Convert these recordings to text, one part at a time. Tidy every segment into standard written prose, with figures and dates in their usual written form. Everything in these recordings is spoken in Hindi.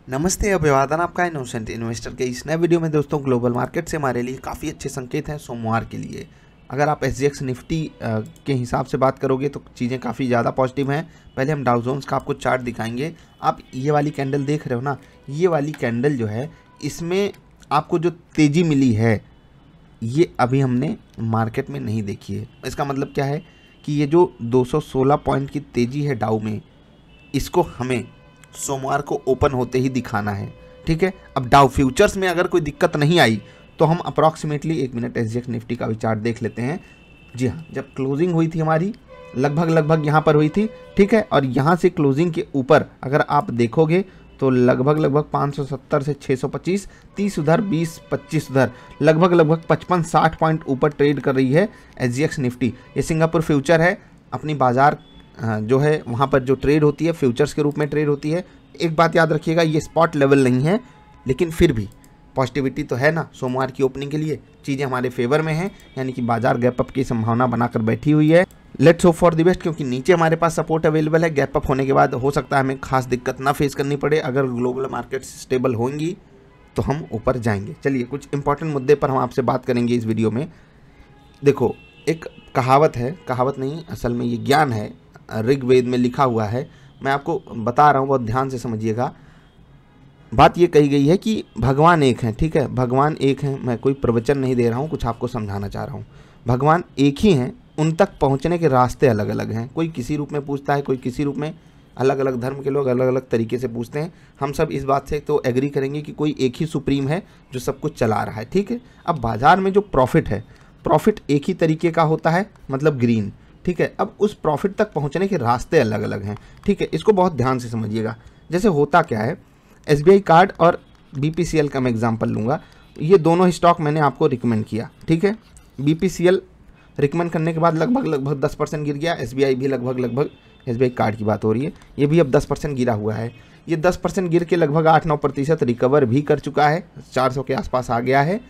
नमस्ते, अभिवादन आपका इनोसेंट इन्वेस्टर के इस नए वीडियो में। दोस्तों, ग्लोबल मार्केट से हमारे लिए काफ़ी अच्छे संकेत हैं सोमवार के लिए। अगर आप SGX निफ्टी के हिसाब से बात करोगे तो चीज़ें काफ़ी ज़्यादा पॉजिटिव हैं। पहले हम डाउ जोन्स का आपको चार्ट दिखाएंगे। आप ये वाली कैंडल देख रहे हो ना, ये वाली कैंडल जो है इसमें आपको जो तेज़ी मिली है ये अभी हमने मार्केट में नहीं देखी है। इसका मतलब क्या है कि ये जो 216 पॉइंट की तेज़ी है डाउ में, इसको हमें सोमवार को ओपन होते ही दिखाना है। ठीक है, अब डाउ फ्यूचर्स में अगर कोई दिक्कत नहीं आई तो हम अप्रॉक्सीमेटली 1 मिनट SGX निफ्टी का भी चार्ट देख लेते हैं। जी हाँ, जब क्लोजिंग हुई थी हमारी लगभग यहाँ पर हुई थी। ठीक है, और यहाँ से क्लोजिंग के ऊपर अगर आप देखोगे तो लगभग 570 से 625, 30 उधर 20-25 उधर, लगभग 55-60 पॉइंट ऊपर ट्रेड कर रही है SGX निफ्टी। ये सिंगापुर फ्यूचर है, अपनी बाजार जो है वहाँ पर जो ट्रेड होती है फ्यूचर्स के रूप में ट्रेड होती है। एक बात याद रखिएगा, ये स्पॉट लेवल नहीं है, लेकिन फिर भी पॉजिटिविटी तो है ना। सोमवार की ओपनिंग के लिए चीज़ें हमारे फेवर में हैं, यानी कि बाजार गैप अप की संभावना बनाकर बैठी हुई है। Let's hope for the best, क्योंकि नीचे हमारे पास सपोर्ट अवेलेबल है। गैप अप होने के बाद हो सकता है हमें खास दिक्कत ना फेस करनी पड़े। अगर ग्लोबल मार्केट स्टेबल होंगी तो हम ऊपर जाएंगे। चलिए, कुछ इंपॉर्टेंट मुद्दे पर हम आपसे बात करेंगे इस वीडियो में। देखो, एक कहावत है, कहावत नहीं असल में ये ज्ञान है, ऋग्वेद में लिखा हुआ है। मैं आपको बता रहा हूँ, बहुत ध्यान से समझिएगा। बात ये कही गई है कि भगवान एक हैं। ठीक है, भगवान एक हैं। मैं कोई प्रवचन नहीं दे रहा हूँ, कुछ आपको समझाना चाह रहा हूँ। भगवान एक ही हैं, उन तक पहुँचने के रास्ते अलग अलग हैं। कोई किसी रूप में पूछता है, कोई किसी रूप में। अलग अलग धर्म के लोग अलग अलग तरीके से पूछते हैं। हम सब इस बात से तो एग्री करेंगे कि कोई एक ही सुप्रीम है जो सब कुछ चला रहा है। ठीक है, अब बाजार में जो प्रॉफिट है, प्रॉफिट एक ही तरीके का होता है, मतलब ग्रीन। ठीक है, अब उस प्रॉफिट तक पहुंचने के रास्ते अलग अलग हैं। ठीक है, इसको बहुत ध्यान से समझिएगा। जैसे होता क्या है, SBI कार्ड और BPCL का मैं एग्जांपल लूँगा। ये दोनों ही स्टॉक मैंने आपको रिकमेंड किया। ठीक है, BPCL रिकमेंड करने के बाद लगभग 10% गिर गया। SBI भी लगभग SBI कार्ड की बात हो रही है, ये भी अब 10% गिरा हुआ है। ये 10% गिर के लगभग 8-9% रिकवर भी कर चुका है, 400 के आसपास आ गया है।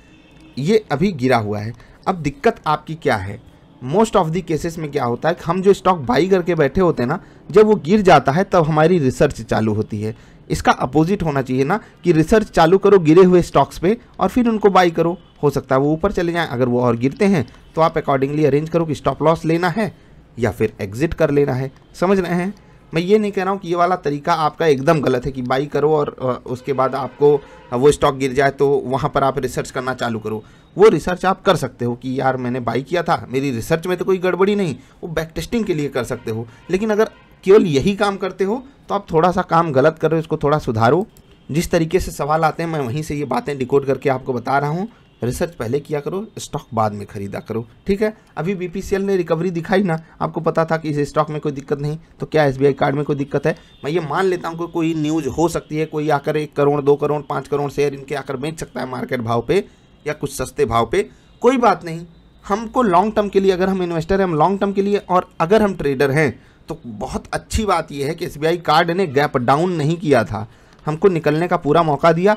ये अभी गिरा हुआ है। अब दिक्कत आपकी क्या है, मोस्ट ऑफ दी केसेस में क्या होता है कि हम जो स्टॉक बाई करके बैठे होते हैं ना, जब वो गिर जाता है तब हमारी रिसर्च चालू होती है। इसका अपोजिट होना चाहिए ना, कि रिसर्च चालू करो गिरे हुए स्टॉक्स पे और फिर उनको बाई करो। हो सकता है वो ऊपर चले जाएं, अगर वो और गिरते हैं तो आप अकॉर्डिंगली अरेंज करो कि स्टॉप लॉस लेना है या फिर एग्जिट कर लेना है। समझ रहे हैं? मैं ये नहीं कह रहा हूँ कि ये वाला तरीका आपका एकदम गलत है कि बाई करो और उसके बाद आपको वो स्टॉक गिर जाए तो वहाँ पर आप रिसर्च करना चालू करो। वो रिसर्च आप कर सकते हो कि यार मैंने बाई किया था, मेरी रिसर्च में तो कोई गड़बड़ी नहीं, वो बैक टेस्टिंग के लिए कर सकते हो। लेकिन अगर केवल यही काम करते हो तो आप थोड़ा सा काम गलत कर रहे हो, इसको थोड़ा सुधारो। जिस तरीके से सवाल आते हैं मैं वहीं से ये बातें डिकोड करके आपको बता रहा हूँ। रिसर्च पहले किया करो, स्टॉक बाद में खरीदा करो। ठीक है, अभी BPCL ने रिकवरी दिखाई ना, आपको पता था कि इस स्टॉक में कोई दिक्कत नहीं, तो क्या SBI कार्ड में कोई दिक्कत है? मैं ये मान लेता हूँ कि कोई न्यूज़ हो सकती है, कोई आकर 1 करोड़ 2 करोड़ 5 करोड़ शेयर इनके आकर बेच सकता है मार्केट भाव पे या कुछ सस्ते भाव पे। कोई बात नहीं, हमको लॉन्ग टर्म के लिए, अगर हम इन्वेस्टर हैं हम लॉन्ग टर्म के लिए, और अगर हम ट्रेडर हैं तो बहुत अच्छी बात यह है कि SBI कार्ड ने गैप डाउन नहीं किया था, हमको निकलने का पूरा मौका दिया।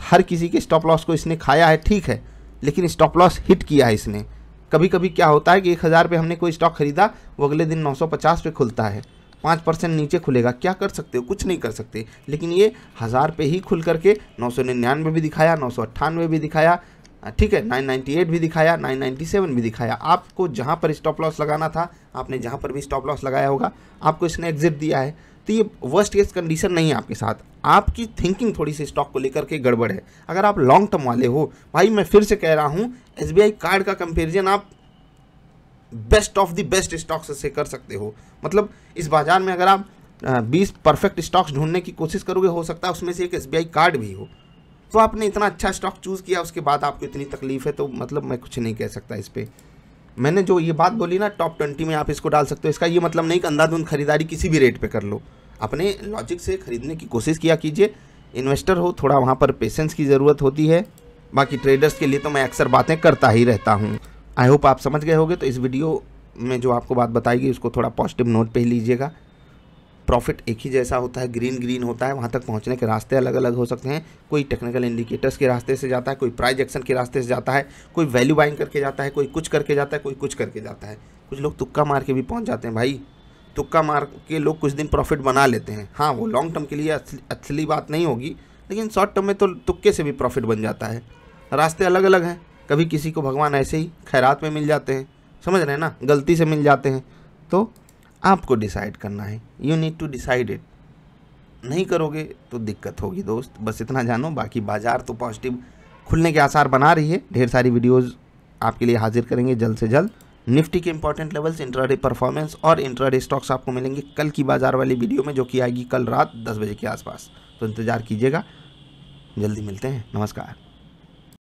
हर किसी के स्टॉप लॉस को इसने खाया है, ठीक है, लेकिन स्टॉप लॉस हिट किया है इसने। कभी कभी क्या होता है कि 1000 पे हमने कोई स्टॉक खरीदा, वो अगले दिन 950 पे खुलता है, 5% नीचे खुलेगा, क्या कर सकते हो? कुछ नहीं कर सकते। लेकिन ये 1000 पे ही खुल करके 999 भी दिखाया, 998 भी दिखाया, ठीक है, 998 भी दिखाया, 997 भी दिखाया। आपको जहाँ पर स्टॉप लॉस लगाना था, आपने जहाँ पर भी स्टॉप लॉस लगाया होगा, आपको इसने एग्जिट दिया है। तो ये वर्स्ट केस कंडीशन नहीं है आपके साथ। आपकी थिंकिंग थोड़ी सी स्टॉक को लेकर के गड़बड़ है। अगर आप लॉन्ग टर्म वाले हो भाई, मैं फिर से कह रहा हूँ, SBI कार्ड का कंपेरिजन आप best of the best stocks से कर सकते हो। मतलब इस बाजार में अगर आप 20 परफेक्ट स्टॉक्स ढूंढने की कोशिश करोगे, हो सकता है उसमें से एक SBI कार्ड भी हो। तो आपने इतना अच्छा स्टॉक चूज़ किया, उसके बाद आपको इतनी तकलीफ है, तो मतलब मैं कुछ नहीं कह सकता इस पर। मैंने जो ये बात बोली ना, टॉप 20 में आप इसको डाल सकते हो, इसका ये मतलब नहीं कि अंधाधुंध खरीदारी किसी भी रेट पे कर लो। अपने लॉजिक से खरीदने की कोशिश किया कीजिए। इन्वेस्टर हो, थोड़ा वहाँ पर पेशेंस की ज़रूरत होती है। बाकी ट्रेडर्स के लिए तो मैं अक्सर बातें करता ही रहता हूँ। आई होप आप समझ गए होंगे। तो इस वीडियो में जो आपको बात बताई गई उसको थोड़ा पॉजिटिव नोट पे ही लीजिएगा। प्रॉफिट एक ही जैसा होता है, ग्रीन होता है, वहाँ तक पहुँचने के रास्ते अलग अलग हो सकते हैं। कोई टेक्निकल इंडिकेटर्स के रास्ते से जाता है, कोई प्राइस एक्शन के रास्ते से जाता है, कोई वैल्यू बाइंग करके जाता है, कोई कुछ करके जाता है, कोई कुछ करके जाता है। कुछ लोग तुक्का मार के भी पहुँच जाते हैं भाई। तुक्का मार के लोग कुछ दिन प्रॉफिट बना लेते हैं। हाँ, वो लॉन्ग टर्म के लिए असली बात नहीं होगी, लेकिन शॉर्ट टर्म में तो तुक्के से भी प्रॉफिट बन जाता है। रास्ते अलग अलग हैं, कभी किसी को भगवान ऐसे ही खैरात में मिल जाते हैं, समझ रहे हैं ना, गलती से मिल जाते हैं। तो आपको डिसाइड करना है, you need to decide it. नहीं करोगे तो दिक्कत होगी दोस्त, बस इतना जानो। बाकी बाजार तो पॉजिटिव खुलने के आसार बना रही है। ढेर सारी वीडियोस आपके लिए हाजिर करेंगे जल्द से जल्द। निफ्टी के इंपॉर्टेंट लेवल्स, इंट्राडे परफॉर्मेंस और इंट्राडे स्टॉक्स आपको मिलेंगे कल की बाजार वाली वीडियो में, जो कि आएगी कल रात 10 बजे के आसपास। तो इंतज़ार कीजिएगा, जल्दी मिलते हैं। नमस्कार।